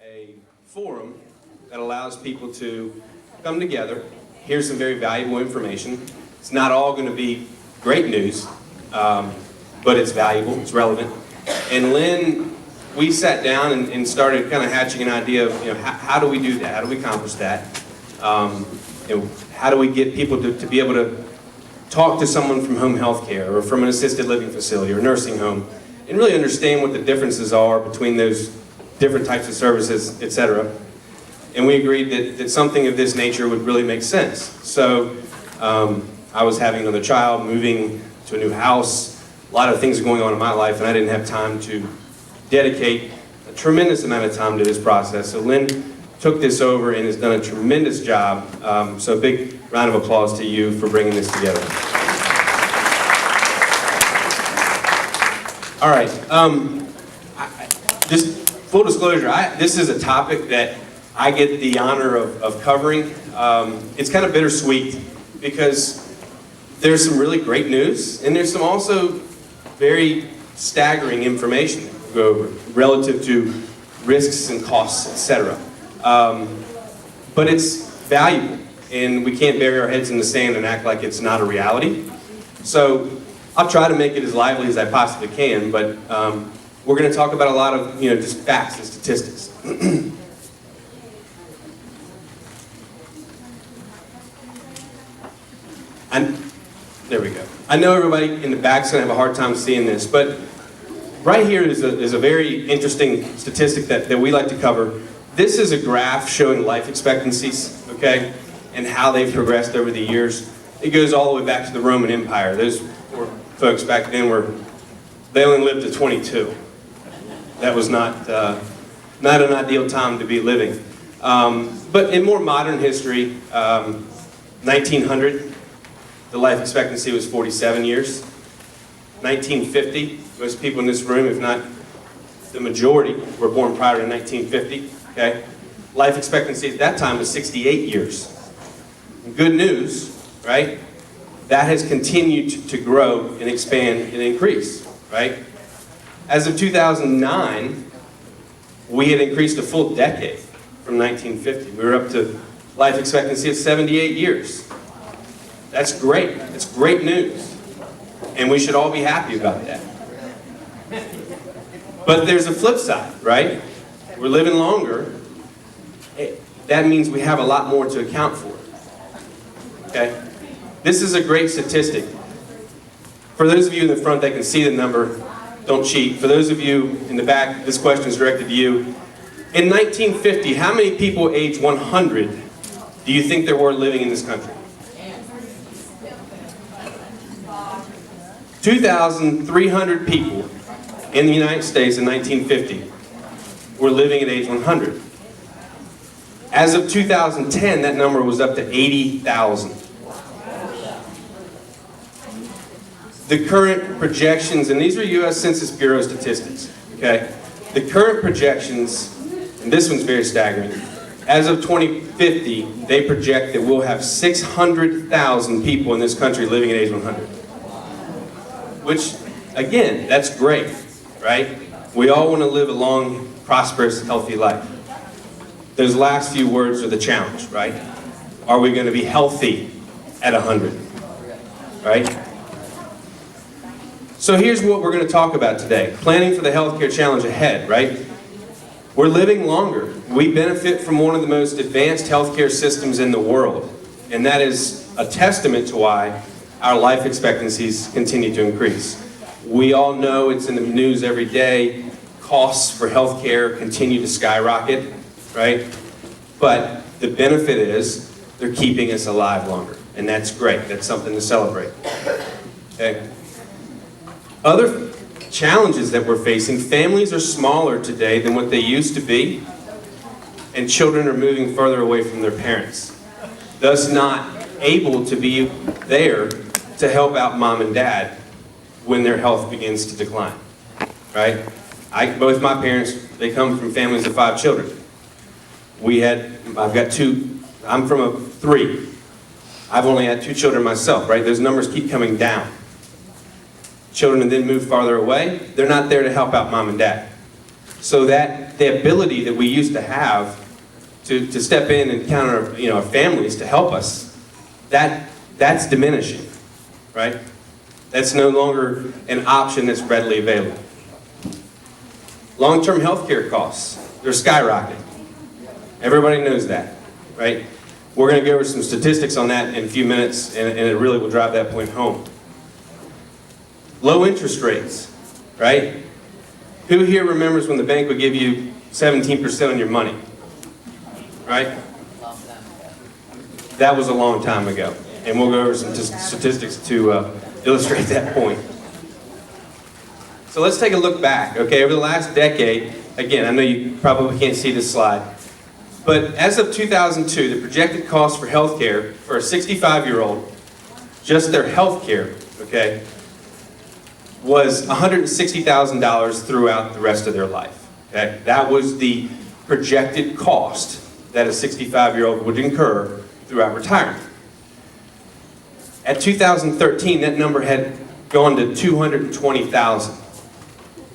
a forum that allows people to come together, hear some very valuable information. It's not all going to be great news, but it's valuable, it's relevant. And Lynn, we sat down and started kind of hatching an idea of, how do we do that? How do we accomplish that? How do we get people to be able to talk to someone from home health care or from an assisted living facility or nursing home and really understand what the differences are between those different types of services, etc. And we agreed that something of this nature would really make sense. So I was having another child, moving to a new house, a lot of things are going on in my life, and I didn't have time to dedicate a tremendous amount of time to this process. So Lynn took this over and has done a tremendous job. So a big round of applause to you for bringing this together. All right, just full disclosure, this is a topic that I get the honor of covering. It's kind of bittersweet because there's some really great news and there's some also very staggering information to go over relative to risks and costs, etc. But it's valuable and we can't bury our heads in the sand and act like it's not a reality. So I'll try to make it as lively as I possibly can, but we're going to talk about a lot of just facts and statistics. And there we go. I know everybody in the back's going to have a hard time seeing this, but right here is a very interesting statistic that we like to cover. This is a graph showing life expectancies, okay, and how they've progressed over the years. It goes all the way back to the Roman Empire. Those folks back then they only lived to 22. That was not an ideal time to be living. But in more modern history, 1900, the life expectancy was 47 years. 1950, most people in this room, if not the majority, were born prior to 1950. Okay? Life expectancy at that time was 68 years. Good news, right? That has continued to grow and expand and increase, right? As of 2009, we had increased a full decade from 1950. We were up to life expectancy of 78 years. That's great. It's great news. And we should all be happy about that. But there's a flip side, right? We're living longer. That means we have a lot more to account for. Okay? This is a great statistic. For those of you in the front that can see the number, don't cheat. For those of you in the back, this question is directed to you. In 1950, how many people age 100 do you think there were living in this country? 2,300 people in the United States in 1950 were living at age 100. As of 2010, that number was up to 80,000. The current projections, and these are U.S. Census Bureau statistics, okay? The current projections, and this one's very staggering, as of 2050, they project that we'll have 600,000 people in this country living at age 100. Which, again, that's great, right? We all want to live a long, prosperous, healthy life. Those last few words are the challenge, right? Are we going to be healthy at 100, right? So here's what we're going to talk about today. Planning for the healthcare challenge ahead, right? We're living longer. We benefit from one of the most advanced healthcare systems in the world. And that is a testament to why our life expectancies continue to increase. We all know it's in the news every day. Costs for healthcare continue to skyrocket, right? But the benefit is they're keeping us alive longer. And that's great. That's something to celebrate. Okay? Other challenges that we're facing, families are smaller today than what they used to be, and children are moving further away from their parents, thus not able to be there to help out mom and dad when their health begins to decline, right? Both my parents, they come from families of 5 children. I've got 2, I'm from a 3. I've only had 2 children myself, right? Those numbers keep coming down. Children then move farther away. They're not there to help out mom and dad. So that the ability that we used to have to step in and count our, our families to help us, that's diminishing, right? That's no longer an option that's readily available. Long-term health care costs, they're skyrocketing. Everybody knows that, right? We're going to go over some statistics on that in a few minutes, and it really will drive that point home. Low interest rates, right? Who here remembers when the bank would give you 17% on your money? Right? That was a long time ago. And we'll go over some statistics to illustrate that point. So let's take a look back, okay? Over the last decade, again, I know you probably can't see this slide, but as of 2002, the projected cost for health care for a 65-year-old, just their health care, okay, was $160,000 throughout the rest of their life. Okay? That was the projected cost that a 65-year-old would incur throughout retirement. At 2013, that number had gone to $220,000,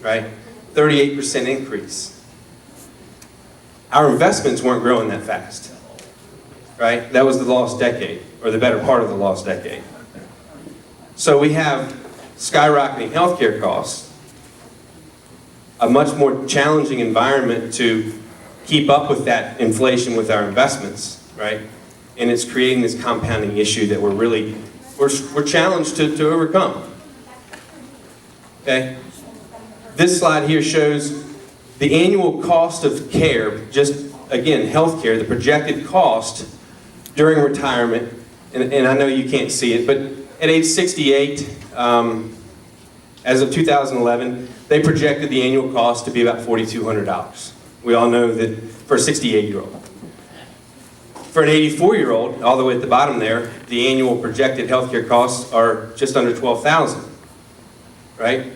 right? 38% increase. Our investments weren't growing that fast, right? That was the lost decade, or the better part of the lost decade. So we have skyrocketing healthcare costs, a much more challenging environment to keep up with that inflation with our investments, right? And it's creating this compounding issue that we're challenged to overcome. Okay? This slide here shows the annual cost of care, just again, healthcare, the projected cost during retirement, and I know you can't see it, but at age 68, as of 2011, they projected the annual cost to be about $4,200. We all know that for a 68-year-old. For an 84-year-old, all the way at the bottom there, the annual projected healthcare costs are just under $12,000, right?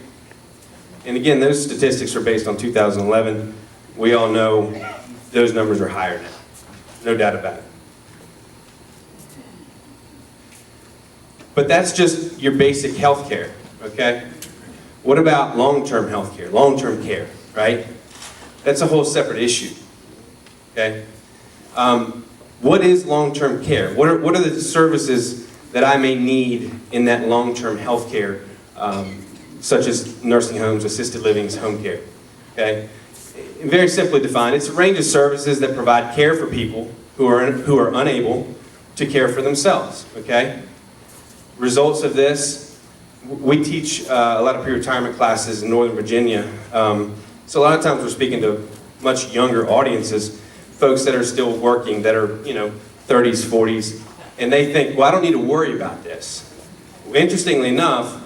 And again, those statistics are based on 2011. We all know those numbers are higher now, no doubt about it. But that's just your basic health care, okay? What about long-term health care, long-term care, right? That's a whole separate issue, okay? What is long-term care? What are the services that I may need in that long-term health care, such as nursing homes, assisted livings, home care, okay? Very simply defined, it's a range of services that provide care for people who are unable to care for themselves, okay? Results of this, we teach a lot of pre-retirement classes in Northern Virginia. So a lot of times we're speaking to much younger audiences, folks that are still working, that are, 30s, 40s, and they think, well, I don't need to worry about this. Interestingly enough,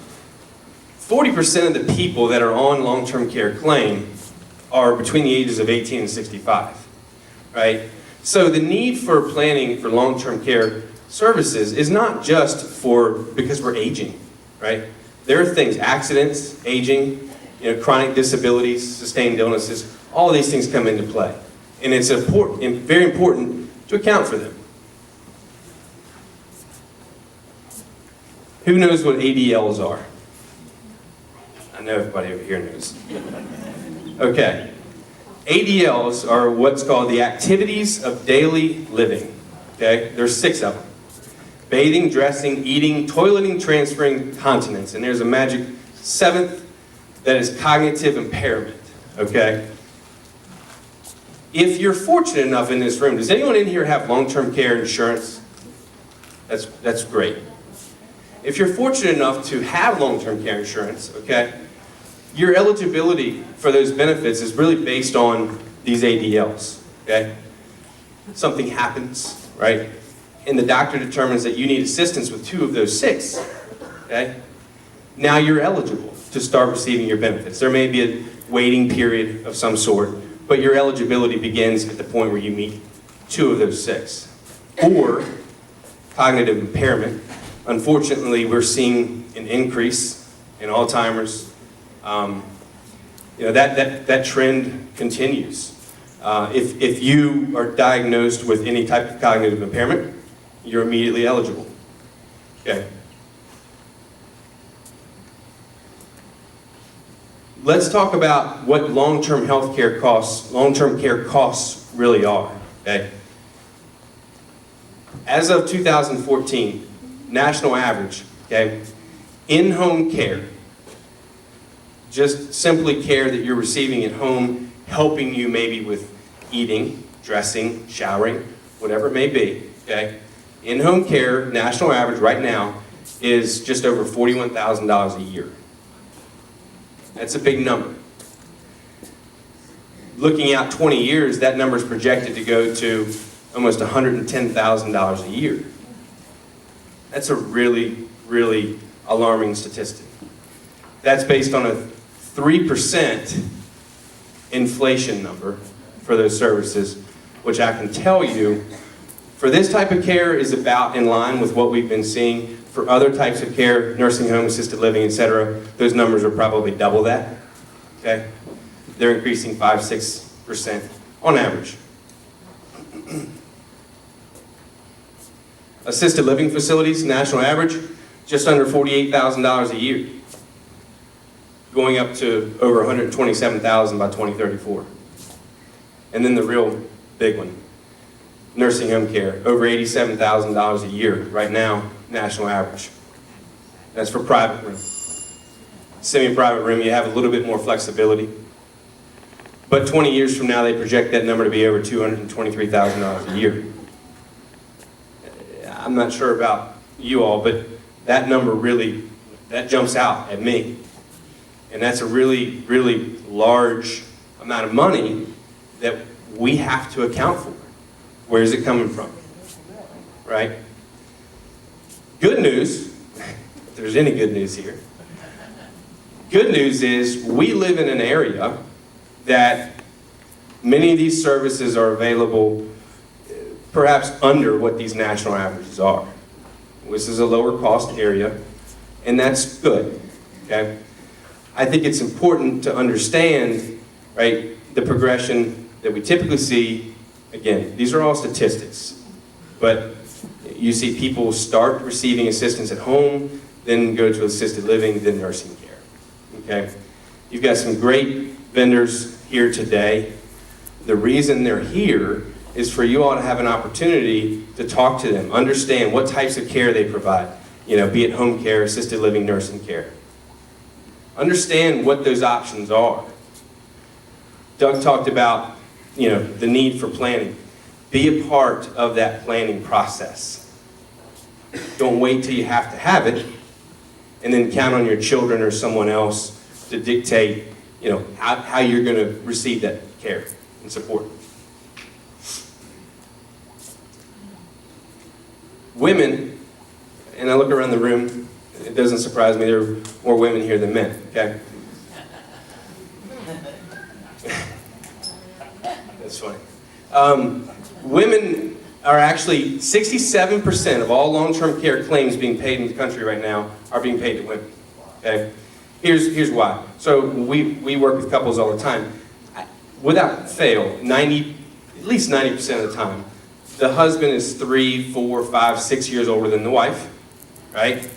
40% of the people that are on long-term care claim are between the ages of 18 and 65, right? So the need for planning for long-term care services is not just because we're aging, right? There are things, accidents, aging, chronic disabilities, sustained illnesses, all of these things come into play. And it's very important to account for them. Who knows what ADLs are? I know everybody over here knows. Okay. ADLs are what's called the activities of daily living. Okay? There's 6 of them. Bathing, dressing, eating, toileting, transferring, continence. And there's a magic 7th that is cognitive impairment. Okay? If you're fortunate enough in this room, does anyone in here have long-term care insurance? That's great. If you're fortunate enough to have long-term care insurance, okay, your eligibility for those benefits is really based on these ADLs, okay? Something happens, right? And the doctor determines that you need assistance with 2 of those 6, okay? Now you're eligible to start receiving your benefits. There may be a waiting period of some sort, but your eligibility begins at the point where you meet 2 of those 6. Or cognitive impairment. Unfortunately, we're seeing an increase in Alzheimer's. That trend continues. If you are diagnosed with any type of cognitive impairment, you're immediately eligible. Okay. let's talk about what long-term care costs really are, okay? As of 2014, national average, okay, in-home care, just simply care that you're receiving at home, helping you maybe with eating, dressing, showering, whatever it may be, okay? In-home care, national average right now is just over $41,000 a year. That's a big number. Looking out 20 years, that number is projected to go to almost $110,000 a year. That's a really, really alarming statistic. That's based on a 3% inflation number for those services, which I can tell you, for this type of care is about in line with what we've been seeing. For other types of care, nursing home, assisted living, etc., those numbers are probably double that, okay? They're increasing 5–6% on average. Assisted living facilities, national average, just under $48,000 a year, going up to over $127,000 by 2034. And then the real big one, nursing home care, over $87,000 a year right now, national average. That's for private room. Semi-private room, you have a little bit more flexibility. But 20 years from now, they project that number to be over $223,000 a year. I'm not sure about you all, but that number really, that jumps out at me. And that's a really, really large amount of money that we have to account for. Where is it coming from? Right? Good news, if there's any good news here, good news is we live in an area that many of these services are available perhaps under what these national averages are. This is a lower cost area, and that's good, okay? I think it's important to understand, right, the progression that we typically see. Again, these are all statistics, but you see people start receiving assistance at home, then go to assisted living, then nursing care, okay? You've got some great vendors here today. The reason they're here is for you all to have an opportunity to talk to them, understand what types of care they provide, be it home care, assisted living, nursing care. Understand what those options are. Doug talked about, the need for planning. Be a part of that planning process. Don't wait till you have to have it, and then count on your children or someone else to dictate, how you're going to receive that care and support. Women, and I look around the room, it doesn't surprise me, there are more women here than men, okay? That's funny. Women are actually, 67% of all long-term care claims being paid in the country right now are being paid to women, okay? Here's why. So we work with couples all the time. Without fail, at least 90% of the time, the husband is 3, 4, 5, 6 years older than the wife, right?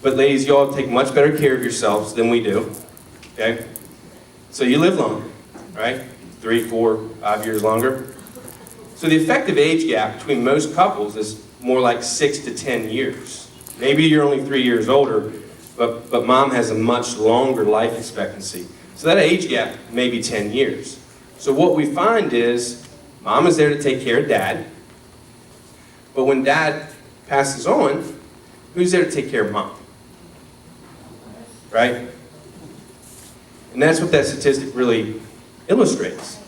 But ladies, you all take much better care of yourselves than we do, okay? So you live longer, right? 3, 4, 5 years longer. So the effective age gap between most couples is more like 6 to 10 years. Maybe you're only 3 years older, but mom has a much longer life expectancy. So that age gap may be 10 years. So what we find is mom is there to take care of dad, but when dad passes on, who's there to take care of mom? Right? And that's what that statistic really illustrates.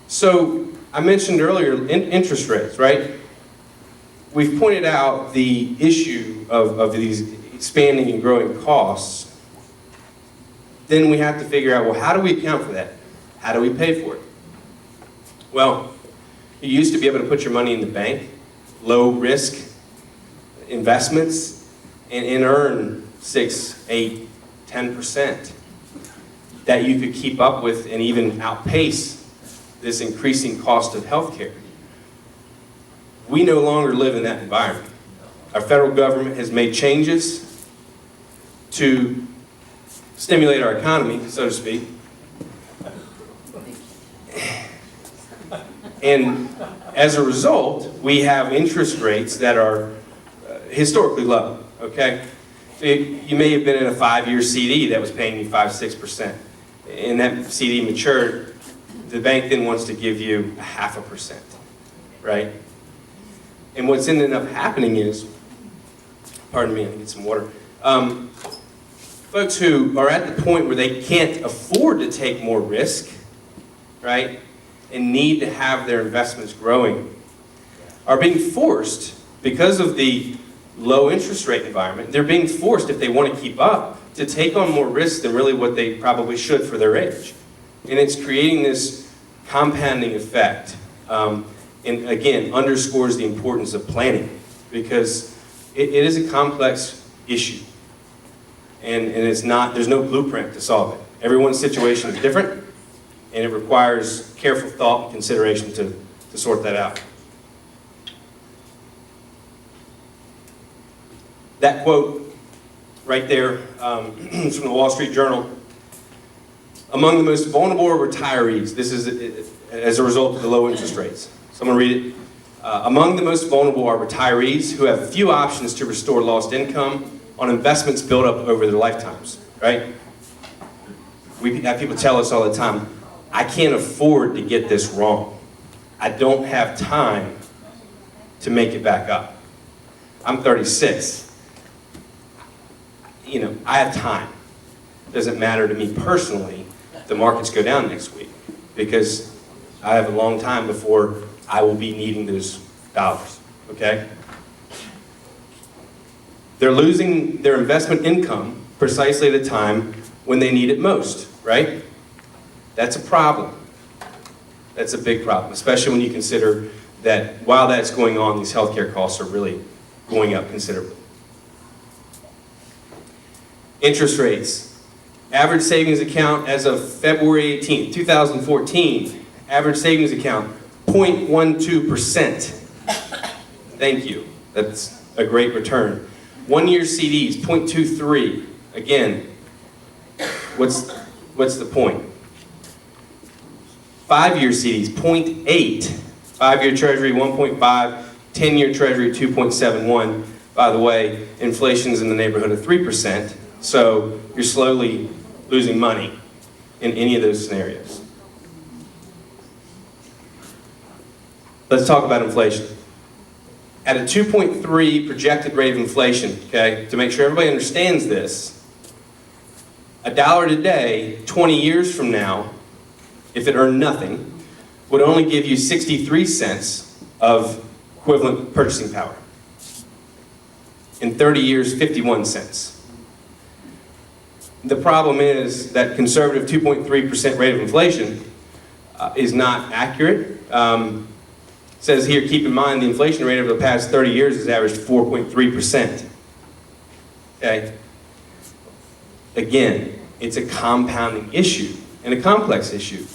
So I mentioned earlier interest rates, right? We've pointed out the issue of these expanding and growing costs. Then we have to figure out, well, how do we account for that? How do we pay for it? Well, you used to be able to put your money in the bank, low risk investments, and earn 6, 8, 10% that you could keep up with and even outpace this increasing cost of healthcare. We no longer live in that environment. Our federal government has made changes to stimulate our economy, so to speak. And as a result, we have interest rates that are historically low, okay? So you may have been in a 5-year CD that was paying you 5-6%. And that CD matured, the bank then wants to give you 0.5%, right? And what's ended up happening is, pardon me, I need some water. Folks who are at the point where they can't afford to take more risk, right, and need to have their investments growing, are being forced, because of the low interest rate environment, they're being forced, if they want to keep up, to take on more risk than really what they probably should for their age. And it's creating this compounding effect. And again, underscores the importance of planning, because it is a complex issue. And it's not, there's no blueprint to solve it. Everyone's situation is different, and it requires careful thought and consideration to sort that out. That quote right there is from the Wall Street Journal. Among the most vulnerable are retirees. This is as a result of the low interest rates. Someone read it. Among the most vulnerable are retirees who have few options to restore lost income on investments built up over their lifetimes, right? We have people tell us all the time, I can't afford to get this wrong. I don't have time to make it back up. I'm 36. You know, I have time. It doesn't matter to me personally if the markets go down next week, because I have a long time before I will be needing those dollars, okay? They're losing their investment income precisely at a time when they need it most, right? That's a problem. That's a big problem, especially when you consider that while that's going on, these healthcare costs are really going up considerably. Interest rates. Average savings account as of February 18th, 2014, average savings account, 0.12%. Thank you. That's a great return. 1-year CDs, 0.23. Again, what's the point? 5-year CDs, 0.8. 5-year Treasury, 1.5. 10-year Treasury, 2.71. By the way, inflation's in the neighborhood of 3%, so you're slowly losing money in any of those scenarios. Let's talk about inflation. At a 2.3 projected rate of inflation, okay, to make sure everybody understands this, $1 today, 20 years from now, if it earned nothing, would only give you 63 cents of equivalent purchasing power. In 30 years, 51 cents. The problem is that conservative 2.3% rate of inflation is not accurate. Says here, keep in mind the inflation rate over the past 30 years has averaged 4.3%. Okay? Again, it's a compounding issue and a complex issue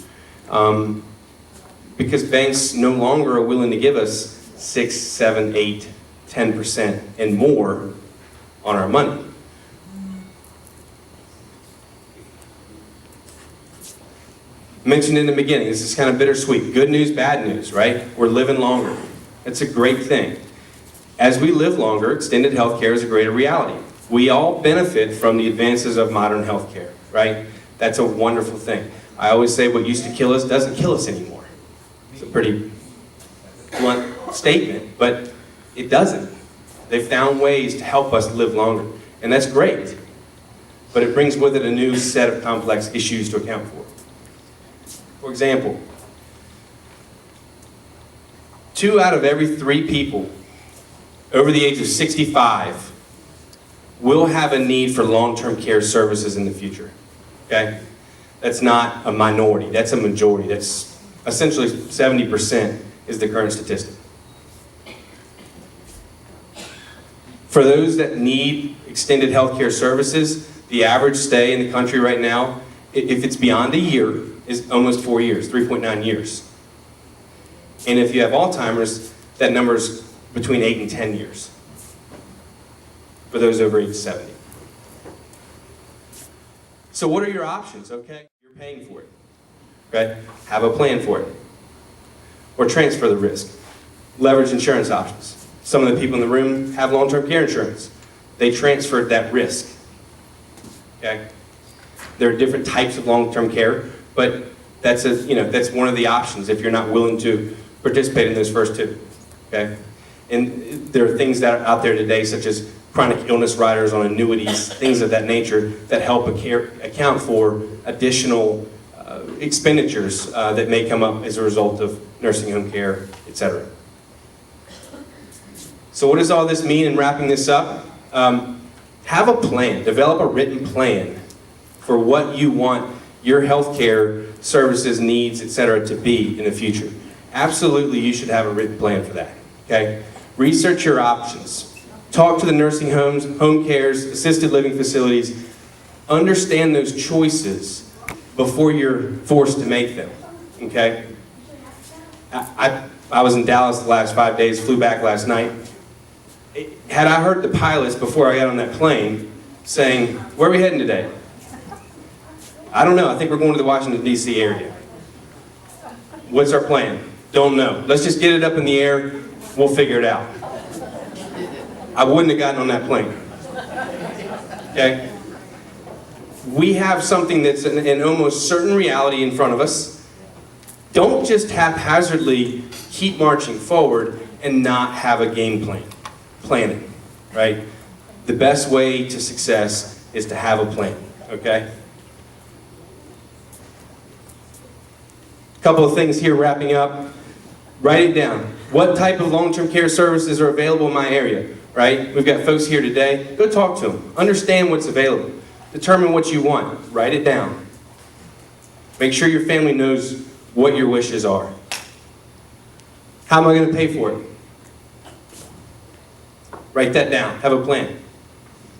because banks no longer are willing to give us 6, 7, 8, 10% and more on our money. Mentioned in the beginning, this is kind of bittersweet. Good news, bad news, right? We're living longer. That's a great thing. As we live longer, extended health care is a greater reality. We all benefit from the advances of modern health care, right? That's a wonderful thing. I always say what used to kill us doesn't kill us anymore. It's a pretty blunt statement, but it doesn't. They've found ways to help us live longer, and that's great. But it brings with it a new set of complex issues to account for. For example, 2 out of every 3 people over the age of 65 will have a need for long-term care services in the future, okay? That's not a minority, that's a majority. That's essentially 70% is the current statistic. For those that need extended health care services, the average stay in the country right now, if it's beyond a year, is almost 4 years, 3.9 years. And if you have Alzheimer's, that number is between 8 and 10 years. for those over age 70. So what are your options, okay? You're paying for it, okay? Have a plan for it. Or transfer the risk. Leverage insurance options. Some of the people in the room have long-term care insurance. They transferred that risk, okay? There are different types of long-term care, but that's one of the options if you're not willing to participate in those first two, okay? And there are things that are out there today, such as chronic illness riders on annuities, things of that nature, that help account for additional expenditures that may come up as a result of nursing home care, etc. So what does all this mean in wrapping this up? Have a plan, develop a written plan for what you want your healthcare services, needs, etc. to be in the future. Absolutely, you should have a written plan for that, okay? Research your options. Talk to the nursing homes, home cares, assisted living facilities. Understand those choices before you're forced to make them, okay? I was in Dallas the last 5 days, flew back last night. Had I heard the pilots before I got on that plane saying, "Where are we heading today?" I don't know, I think we're going to the Washington, D.C. area. What's our plan? Don't know. Let's just get it up in the air, we'll figure it out. I wouldn't have gotten on that plane. Okay? We have something that's an almost certain reality in front of us. Don't just haphazardly keep marching forward and not have a game plan. Plan it, right? The best way to success is to have a plan, okay? A couple of things here wrapping up. Write it down. What type of long-term care services are available in my area, right? We've got folks here today. Go talk to them. Understand what's available. Determine what you want. Write it down. Make sure your family knows what your wishes are. How am I going to pay for it? Write that down. Have a plan.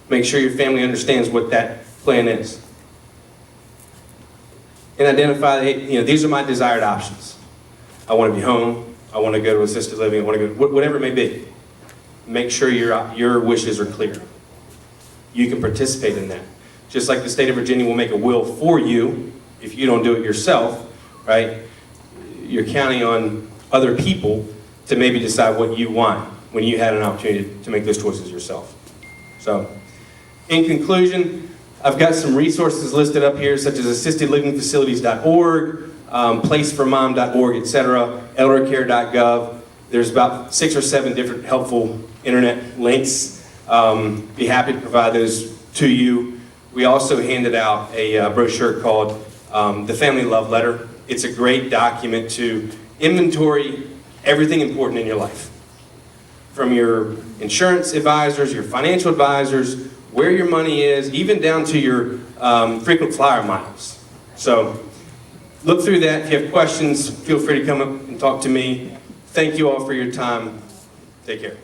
Make sure your family understands what that plan is. And identify, these are my desired options. I want to be home. I want to go to assisted living. I want to go, whatever it may be. Make sure your wishes are clear. You can participate in that. Just like the state of Virginia will make a will for you if you don't do it yourself, right? You're counting on other people to maybe decide what you want when you had an opportunity to make those choices yourself. So, in conclusion, I've got some resources listed up here, such as assistedlivingfacilities.org, placeformom.org, etc., eldercare.gov. There's about 6 or 7 different helpful internet links. Be happy to provide those to you. We also handed out a brochure called The Family Love Letter. It's a great document to inventory everything important in your life. From your insurance advisors, your financial advisors, where your money is, even down to your frequent flyer miles. So look through that. If you have questions, feel free to come up and talk to me. Thank you all for your time. Take care.